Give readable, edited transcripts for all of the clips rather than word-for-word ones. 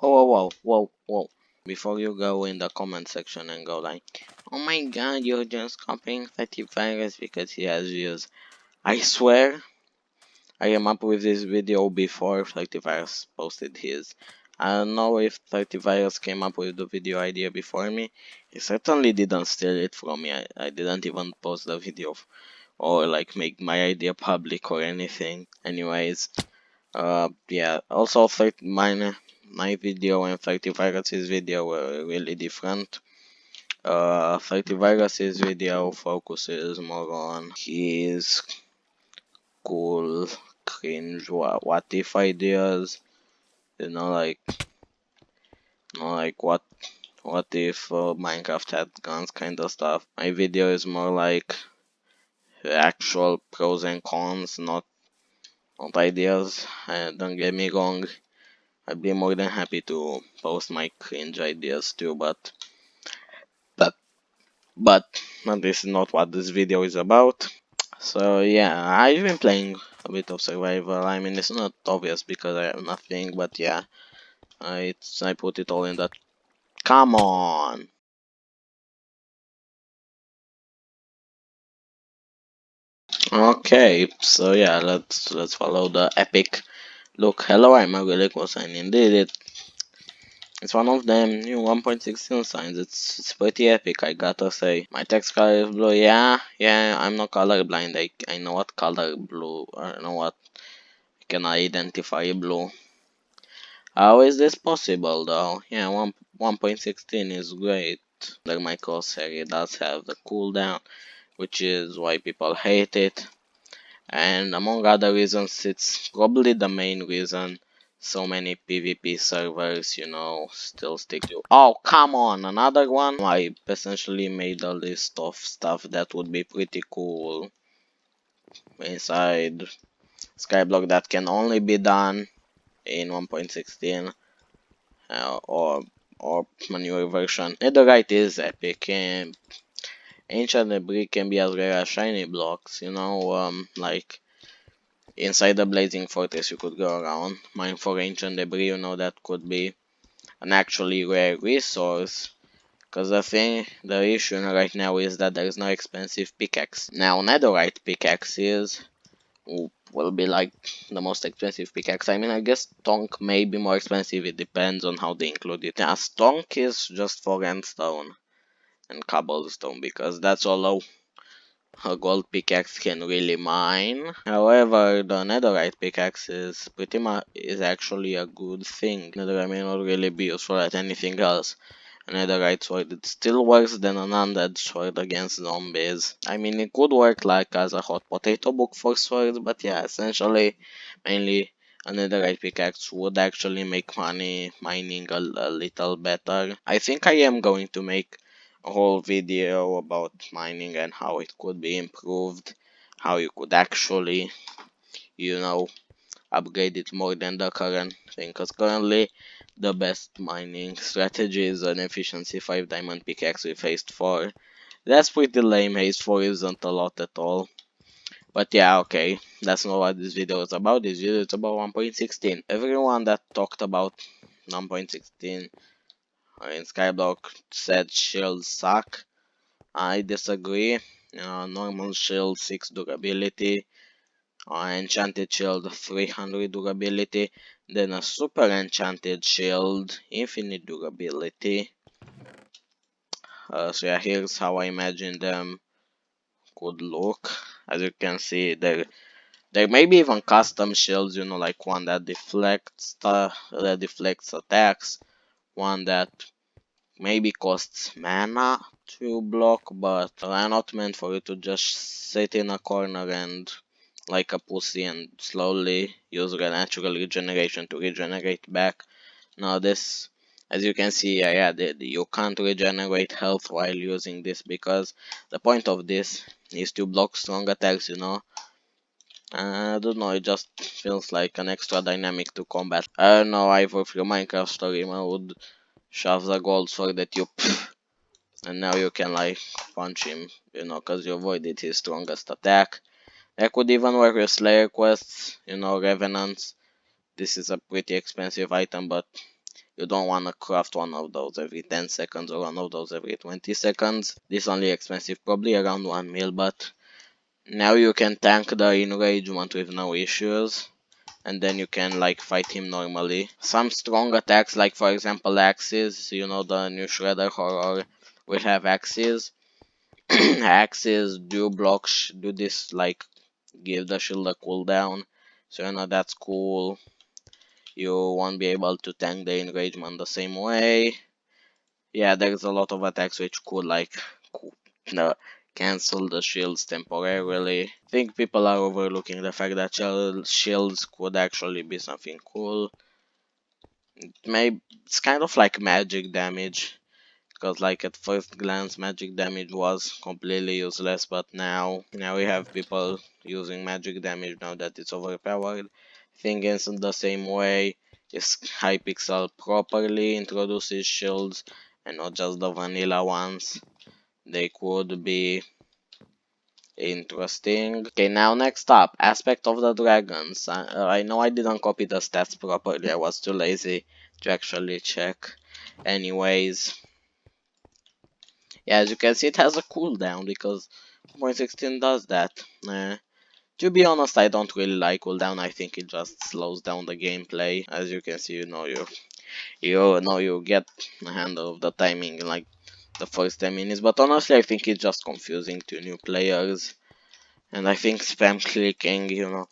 Whoa. Before you go in the comment section and go like, oh my god, you're just copying Fatty Virus because he has views. I swear, I came up with this video before Fatty Virus posted his. I don't know if Fatty Virus came up with the video idea before me. He certainly didn't steal it from me. I didn't even post the video or like make my idea public or anything. Anyways, yeah. Also, my video and 30 Virus's video were really different. 30 Virus's video focuses more on his cool, cringe, what if ideas. You know, like what if Minecraft had guns kind of stuff. My video is more like actual pros and cons, not ideas. Don't get me wrong. I'd be more than happy to post my cringe ideas too, but but this is not what this video is about. So yeah, I've been playing a bit of survival. I mean, it's not obvious because I have nothing, but yeah, I put it all in that. Come on. Okay, so yeah, let's follow the epic. Look, hello, I'm a really cool sign. Indeed, it's one of them new 1.16 signs. It's pretty epic, I gotta say. My text color is blue. Yeah. I'm not colorblind. I know what color blue. I know what I can identify blue. How is this possible though? Yeah, 1.16 is great. Like my crosshair, it does have the cooldown, which is why people hate it. And among other reasons, it's probably the main reason so many PvP servers, still stick to. Oh, come on, another one? I essentially made a list of stuff that would be pretty cool inside Skyblock that can only be done in 1.16 or a newer version. Netherite is epic, and ancient debris can be as rare as shiny blocks, like inside the blazing fortress you could go around, mine for ancient debris, that could be an actually rare resource. Because the issue right now is that there is no expensive pickaxe. Now, netherite pickaxes will be like the most expensive pickaxe. I mean, I guess stonk may be more expensive. It depends on how they include it. Yeah, stonk is just for endstone and cobblestone because that's all a gold pickaxe can really mine. However, the netherite pickaxe is actually a good thing. Netherite may not really be useful at anything else. A netherite sword, it still works than an undead sword against zombies. I mean, it could work like as a hot potato book for swords, but yeah, essentially, mainly a netherite pickaxe would actually make money mining a little better. I think I am going to make a whole video about mining and how it could be improved, how you could actually, you know, upgrade it more than the current thing, because currently the best mining strategy is an efficiency 5 diamond pickaxe with haste 4. That's pretty lame. Haste 4 isn't a lot at all. But yeah, okay, that's not what this video is about. This video is about 1.16. Everyone that talked about 1.16 in Skyblock said shields suck. I disagree. Normal shield 6 durability, Enchanted Shield 300 durability, then a Super Enchanted Shield infinite durability. So yeah, here's how I imagine them could look. As you can see, there may be even custom shields, like one that deflects attacks, one that maybe costs mana to block, but are not meant for you to just sit in a corner and like a pussy and slowly use natural regeneration to regenerate back. Now this, as you can see, you can't regenerate health while using this because the point of this is to block strong attacks, I don't know, it just feels like an extra dynamic to combat. I don't know, either through Minecraft story mode, shove the gold sword at you, and now you can like punch him, cause you avoided his strongest attack. That could even work with Slayer quests, Revenants. This is a pretty expensive item, but You don't want to craft one of those every 10 seconds or one of those every 20 seconds. This only expensive, probably around 1 mil, but now you can tank the enragement with no issues. And then you can like fight him normally. Some strong attacks, like for example axes, you know, the new Shredder horror will have axes. Axes do block, do this like give the shield a cooldown, so you know that's cool. You won't be able to tank the enragement the same way. Yeah, there's a lot of attacks which could like no, cancel the shields temporarily. I think people are overlooking the fact that shields could actually be something cool. Maybe it's kind of like magic damage, because like at first glance magic damage was completely useless, but now we have people using magic damage now that it's overpowered. I think it's in the same way if Hypixel properly introduces shields and not just the vanilla ones, they could be interesting. Okay, now next up, aspect of the dragons. I know I didn't copy the stats properly, I was too lazy to actually check. Anyways, yeah, as you can see, it has a cooldown because 1.16 does that. To be honest, I don't really like cooldown. I think it just slows down the gameplay. As you can see, you get a handle of the timing in like the first 10 minutes. But honestly, I think it's just confusing to new players. And I think spam clicking,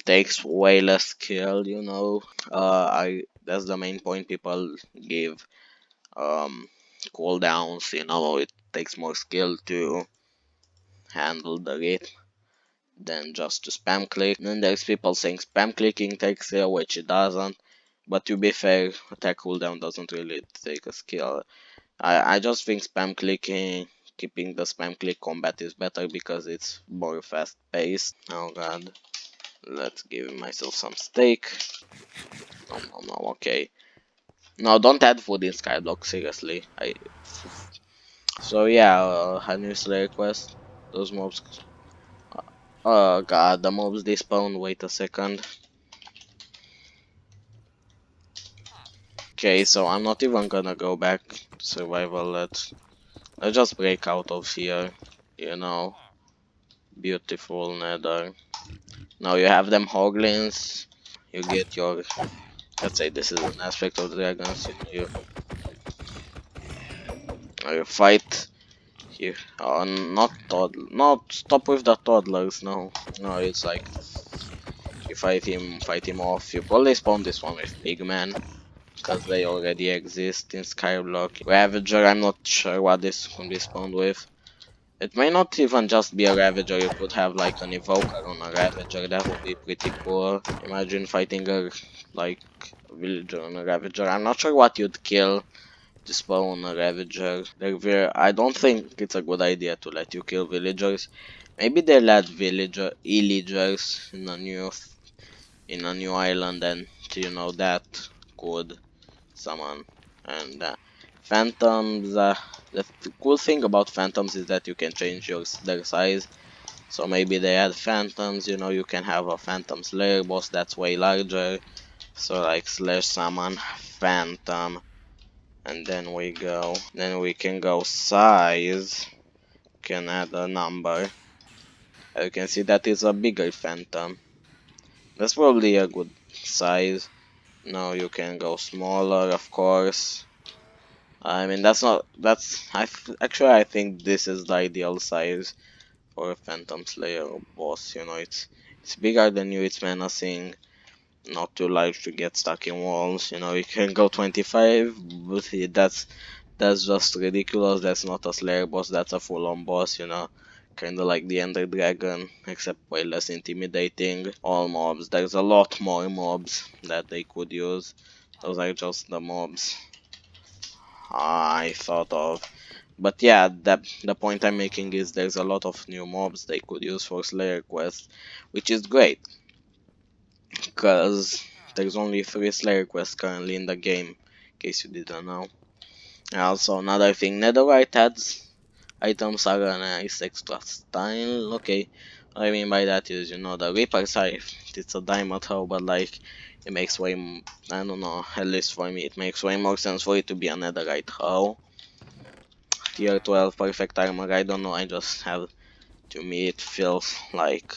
takes way less skill. I that's the main point people give. Cooldowns, it takes more skill to handle the rhythm than just to spam click. And then there's people saying spam clicking takes skill, which it doesn't. But to be fair, attack cooldown doesn't really take a skill. I just think spam clicking, keeping the spam click combat is better because it's more fast paced. Oh god. Let's give myself some steak. No, okay. No, don't add food in Skyblock, seriously. So yeah, a new Slayer quest. Those mobs. Oh god, the mobs despawn. Wait a second. Okay, so I'm not even gonna go back to survival. Let's just break out of here. You know, beautiful nether. Now you have them hoglins. You get your. Let's say this is an aspect of dragons. You fight. You not stop with the toddlers. No, it's like you fight him off. You probably spawn this one with pigmen, because they already exist in Skyblock. Ravager, I'm not sure what this can be spawned with. It may not even just be a Ravager, you could have like an Evoker on a Ravager, that would be pretty cool. Imagine fighting like a villager on a Ravager. I'm not sure what you'd kill to spawn a Ravager. I don't think it's a good idea to let you kill villagers. Maybe they'll add villagers in a new island, and that could summon. And phantoms, the cool thing about phantoms is that you can change their size. So maybe they add phantoms, you can have a phantom slayer boss that's way larger. So like slash summon phantom, and then we can go size, can add a number. You can see that is a bigger phantom. That's probably a good size. Now you can go smaller, of course. I mean, actually, I think this is the ideal size for a Phantom Slayer boss. It's bigger than you, it's menacing, not too large to get stuck in walls. You can go 25, but that's just ridiculous. That's not a Slayer boss, that's a full-on boss. Kinda like the Ender Dragon, except way less intimidating. All mobs, there's a lot more mobs that they could use. Those are just the mobs I thought of. But yeah, the point I'm making is there's a lot of new mobs they could use for Slayer quests, which is great, because there's only 3 Slayer quests currently in the game, in case you didn't know. And also another thing, netherite adds items are a nice extra style. Okay, what I mean by that is, the Reaper Scythe, it's a diamond hoe, but like, It makes I don't know, at least for me, it makes way more sense for it to be a netherite hoe. Tier 12 perfect armor, I don't know, I just have, to me it feels like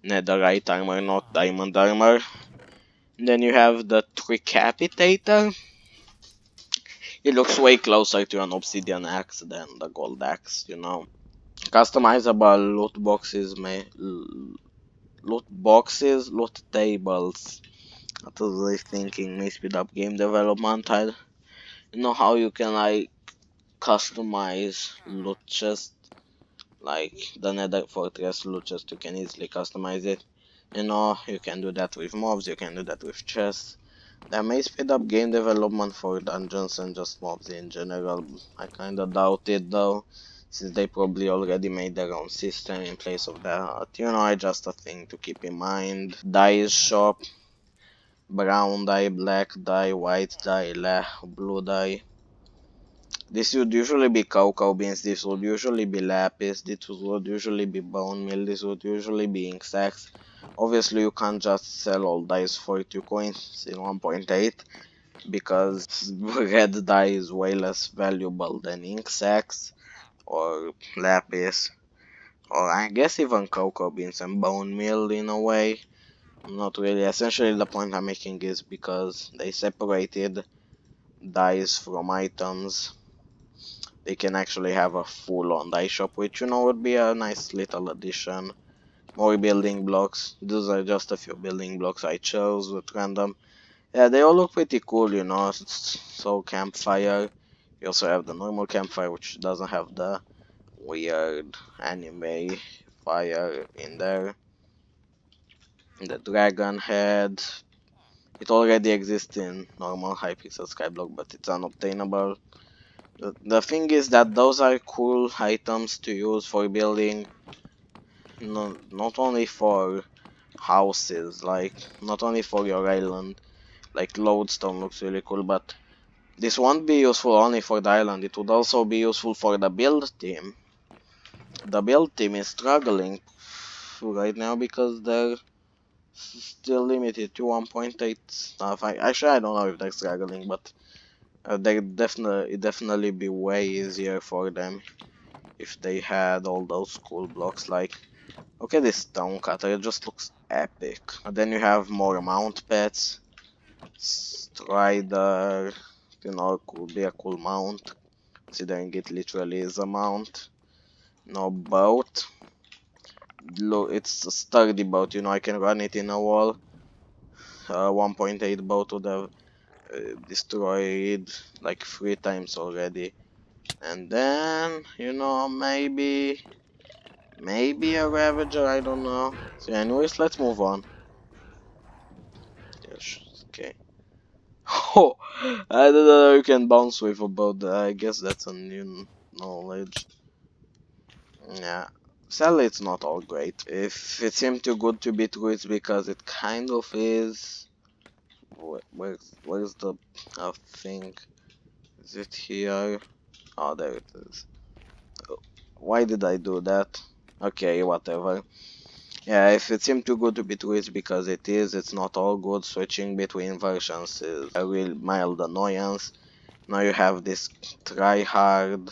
netherite armor, not diamond armor. And then you have the Tricapitator. It looks way closer to an obsidian axe than the gold axe, you know. Customizable loot tables. What was I thinking? May speed up game development. I don't know how you can like customize loot chest, like the Nether Fortress loot chest. You can easily customize it. You know, you can do that with mobs. You can do that with chests. That may speed up game development for dungeons and just mobs in general. I kinda doubt it though, since they probably already made their own system in place of that. You know, just a thing to keep in mind. Dye shop, brown dye, black dye, white dye, blue dye. This would usually be cocoa beans, this would usually be lapis, this would usually be bone meal, this would usually be ink sacks. Obviously you can't just sell all dyes for 2 coins in 1.8 because red dye is way less valuable than ink sacks or lapis or I guess even cocoa beans and bone meal in a way. Not really. Essentially the point I'm making is because they separated dyes from items, they can actually have a full-on dye shop, which you know would be a nice little addition. More building blocks. These are just a few building blocks I chose with random. Yeah, they all look pretty cool, you know. So campfire. You also have the normal campfire, which doesn't have the weird anime fire in there. The dragon head. It already exists in normal Hypixel Skyblock, but it's unobtainable. The thing is that those are cool items to use for building, no, not only for houses, like not only for your island, like lodestone looks really cool, but this won't be useful only for the island, it would also be useful for the build team. The build team is struggling right now because they're still limited to 1.8 stuff. Actually I don't know if they're struggling, but they definitely be way easier for them if they had all those cool blocks. Like, look at this stone cutter, it just looks epic. And then you have more mount pets. Strider, you know, could be a cool mount, considering it literally is a mount. No boat. Look, it's a sturdy boat, you know, I can run it in a wall. 1.8 boat would have destroyed like 3 times already. And then, you know, maybe a Ravager, I don't know. So anyways, let's move on. Yes, okay. Oh, I don't know, you can bounce with about that. I guess that's a new knowledge. Yeah. Sadly, it's not all great. If it seemed too good to be true, it's because it kind of is. Where's the thing? Is it here? Oh, there it is. Oh, why did I do that? Okay, whatever. Yeah, if it seemed too good to be true, it's because it is. It's not all good. Switching between versions is a real mild annoyance. Now you have this try hard.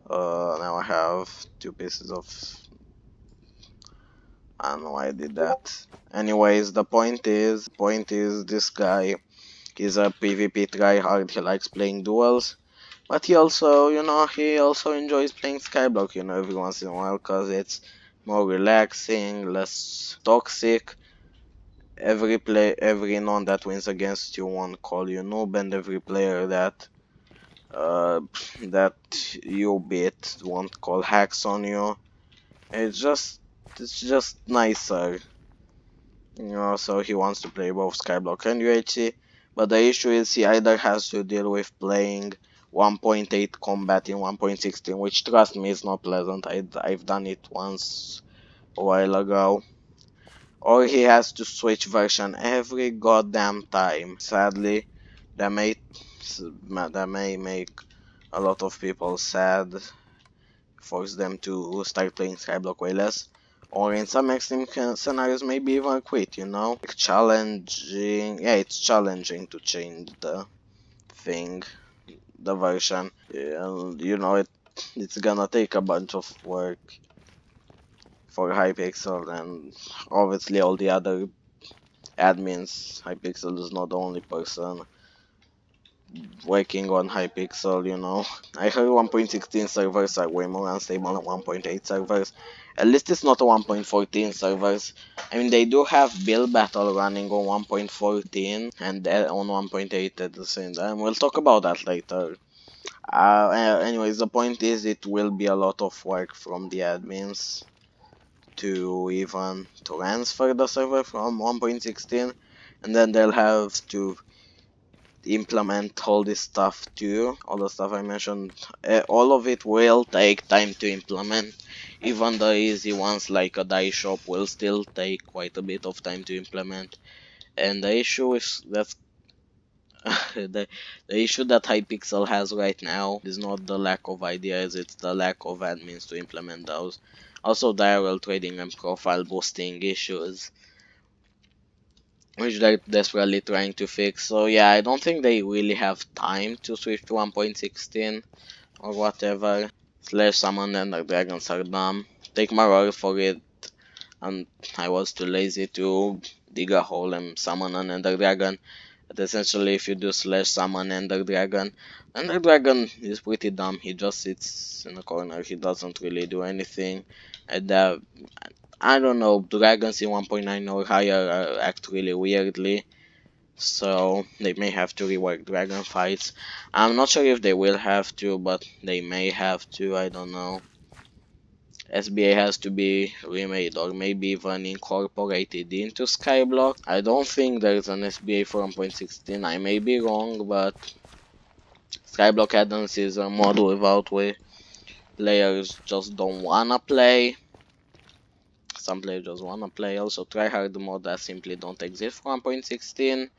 Now I have 2 pieces of. I don't know why I did that. Anyways, the point is this guy is a PvP try hard. He likes playing duels, but he also, you know, he also enjoys playing Skyblock, you know, every once in a while, cause it's more relaxing, less toxic. Every non that wins against you won't call you noob, and every player uh, that you beat won't call hacks on you. It's just nicer, you know. So he wants to play both Skyblock and UHC, but the issue is he either has to deal with playing 1.8 combat in 1.16, which trust me is not pleasant. I've done it once a while ago. Or he has to switch version every goddamn time. Sadly, that may make a lot of people sad, force them to start playing Skyblock way less. or in some extreme scenarios maybe even quit, you know? Like challenging, yeah, it's challenging to change the thing, the version. And you know, it's gonna take a bunch of work for Hypixel and obviously all the other admins. Hypixel is not the only person working on Hypixel, you know. I heard 1.16 servers are way more unstable than 1.8 servers. At least it's not a 1.14 servers. I mean, they do have build battle running on 1.14 and on 1.8 at the same time. We'll talk about that later. Anyways, the point is it will be a lot of work from the admins to even transfer the server from 1.16, and then they'll have to implement all this stuff too, all the stuff I mentioned. All of it will take time to implement. Even the easy ones like a die shop will still take quite a bit of time to implement. And the issue is that the issue that Hypixel has right now is not the lack of ideas, it's the lack of admins to implement those. Also diagonal trading and profile boosting issues, which they're desperately trying to fix. So yeah, I don't think they really have time to switch to 1.16 or whatever. Slash summon and the dragons are dumb. Take my word for it, and I was too lazy to dig a hole and summon an ender dragon. But essentially if you do slash summon ender dragon is pretty dumb. He just sits in a corner, he doesn't really do anything. And I don't know, dragons in 1.9 or higher act really weirdly, so they may have to rework dragon fights. I'm not sure if they will have to, but they may have to, I don't know. SBA has to be remade or maybe even incorporated into Skyblock. I don't think there is an SBA for 1.16, I may be wrong, but Skyblock add-ons is a mod without where players just don't wanna play. Some players just wanna play. Also tryhard mod that simply don't exist for 1.16.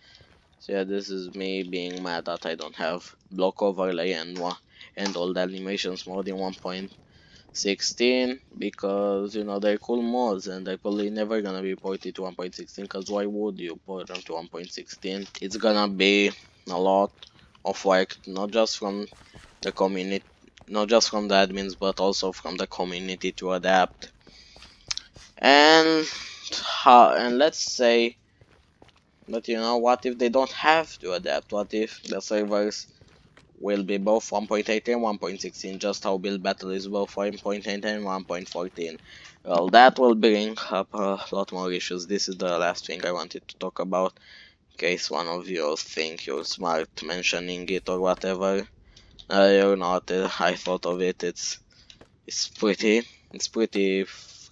So yeah, this is me being mad that I don't have block overlay and all the animations mod in 1.16 because you know they're cool mods and they're probably never gonna be ported to 1.16 because why would you port them to 1.16? It's gonna be a lot of work, not just from the community, not just from the admins, but also from the community to adapt. And let's say, but you know, what if they don't have to adapt? What if the servers will be both 1.8 and 1.16, just how build battle is both 1.8 and 1.14? Well, that will bring up a lot more issues. This is the last thing I wanted to talk about, in case one of you think you're smart mentioning it or whatever. You're not. I thought of it. It's pretty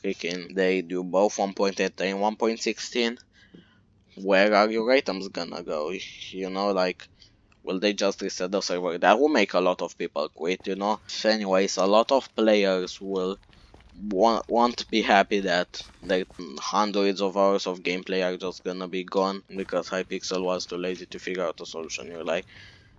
freaking. They do both 1.8 and 1.16. Where are your items gonna go? You know, like, will they just reset the server? That will make a lot of people quit, you know. Anyways, a lot of players will won't be happy that their hundreds of hours of gameplay are just gonna be gone because Hypixel was too lazy to figure out a solution. You're like,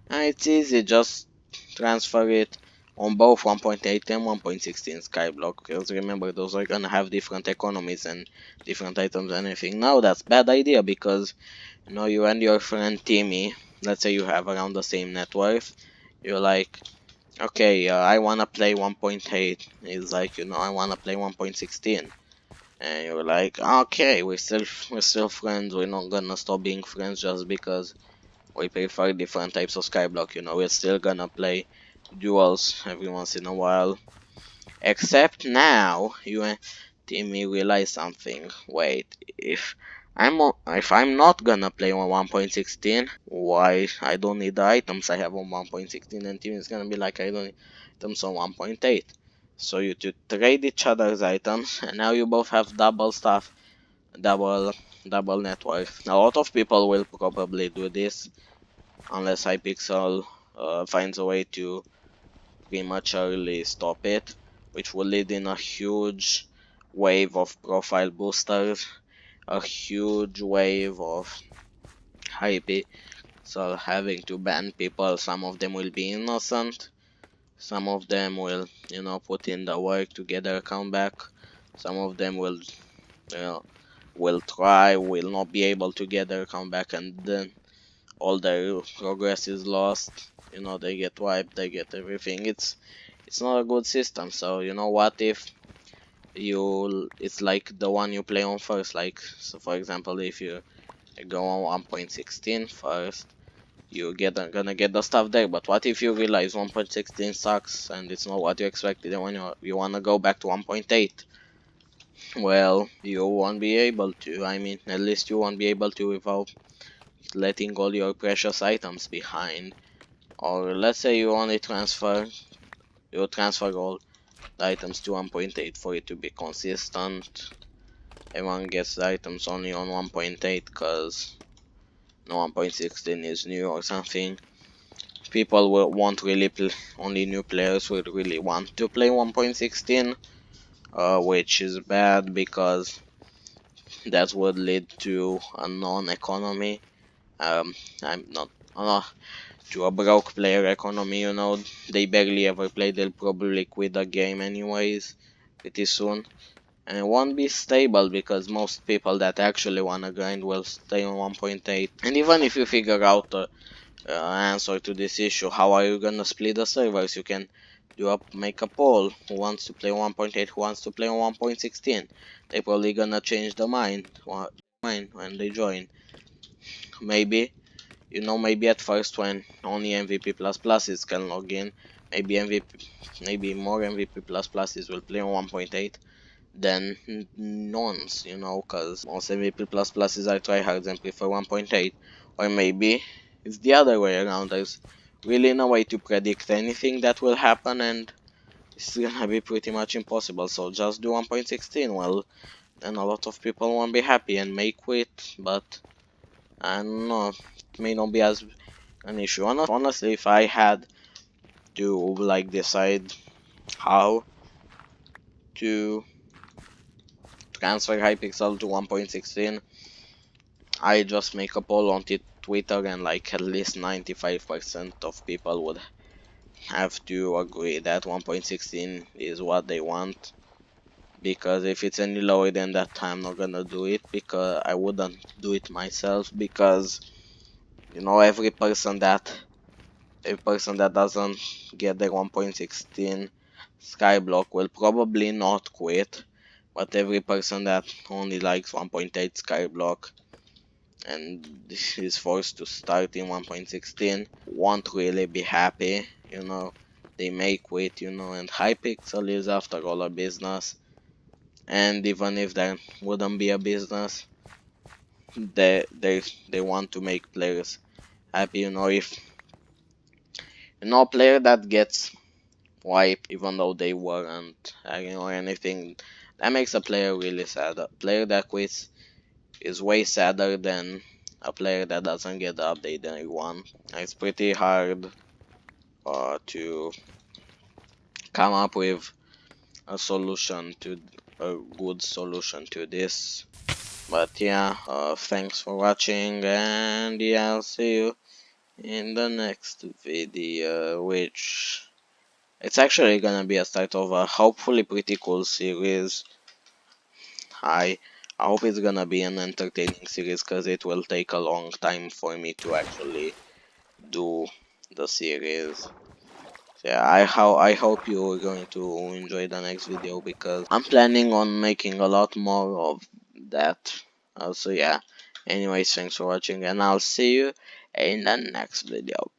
it's easy, just transfer it on both 1.8 and 1.16 Skyblock, because remember those are gonna have different economies and different items and everything. Now that's bad idea because you know you and your friend Timmy, let's say you have around the same net worth, you're like, okay, I wanna play 1.8. He's like, you know, I wanna play 1.16. And you're like, okay, we're still friends. We're not gonna stop being friends just because we prefer different types of Skyblock, you know, we're still gonna play duels every once in a while. Except now, you and Timmy realize something. Wait, if I'm not gonna play on 1.16, why I don't need the items I have on 1.16, and Timmy's gonna be like, I don't need items on 1.8. So you two trade each other's items, and now you both have double stuff, double net worth. A lot of people will probably do this unless Hypixel finds a way to prematurely stop it, which will lead in a huge wave of profile boosters, a huge wave of Hypixel having to ban people. Some of them will be innocent, some of them will, you know, put in the work to get their account back, Some of them you know, will try, will not be able to get their comeback, and then all their progress is lost. They get wiped, they get everything. It's not a good system. So what if it's like the one you play on first. Like, so for example, if you go on 1.16 first, gonna get the stuff there. But what if you realize 1.16 sucks and it's not what you expected, and when you wanna go back to 1.8? Well, you won't be able to. I mean, at least you won't be able to without letting all your precious items behind. Or let's say you transfer all the items to 1.8 for it to be consistent. Everyone gets the items only on 1.8 because no 1.16 is new or something. People will won't really play, only new players would really want to play 1.16, which is bad because that would lead to a non-economy. I'm not, to a broke player economy. They barely ever play. They'll probably quit the game anyways, pretty soon. And it won't be stable because most people that actually wanna grind will stay on 1.8. And even if you figure out answer to this issue, how are you gonna split the servers? You can make a poll. Who wants to play 1.8? Who wants to play on 1.16? They probably gonna change the mind when they join. Maybe maybe at first when only MVP plus pluses can log in, maybe more MVP plus pluses will play on 1.8 than nons, cause most MVP plus pluses are tryhards and prefer 1.8. Or maybe it's the other way around. There's really no way to predict anything that will happen, and it's gonna be pretty much impossible. So just do 1.16. Well, then a lot of people won't be happy and may quit, but I don't know. It may not be as an issue. Honestly, if I had to like decide how to transfer Hypixel to 1.16, I just make a poll on Twitter, and like at least 95% of people would have to agree that 1.16 is what they want. Because if it's any lower than that, I'm not gonna do it, because I wouldn't do it myself, because every person that doesn't get the 1.16 Skyblock will probably not quit, but every person that only likes 1.8 Skyblock and is forced to start in 1.16 won't really be happy. They may quit, and Hypixel is after all a business, and even if there wouldn't be a business, they want to make players happy. If a player that gets wipe even though they weren't hacking or anything, that makes a player really sad. A player that quits is way sadder than a player that doesn't get the update they want. It's pretty hard to come up with a good solution to this. But yeah, thanks for watching, and yeah, I'll see you in the next video, which it's actually gonna be a start of a hopefully pretty cool series. I hope it's gonna be an entertaining series, because it will take a long time for me to actually do the series. So yeah, I hope you're going to enjoy the next video, because I'm planning on making a lot more of that. So yeah, anyways, thanks for watching, and I'll see you in the next video.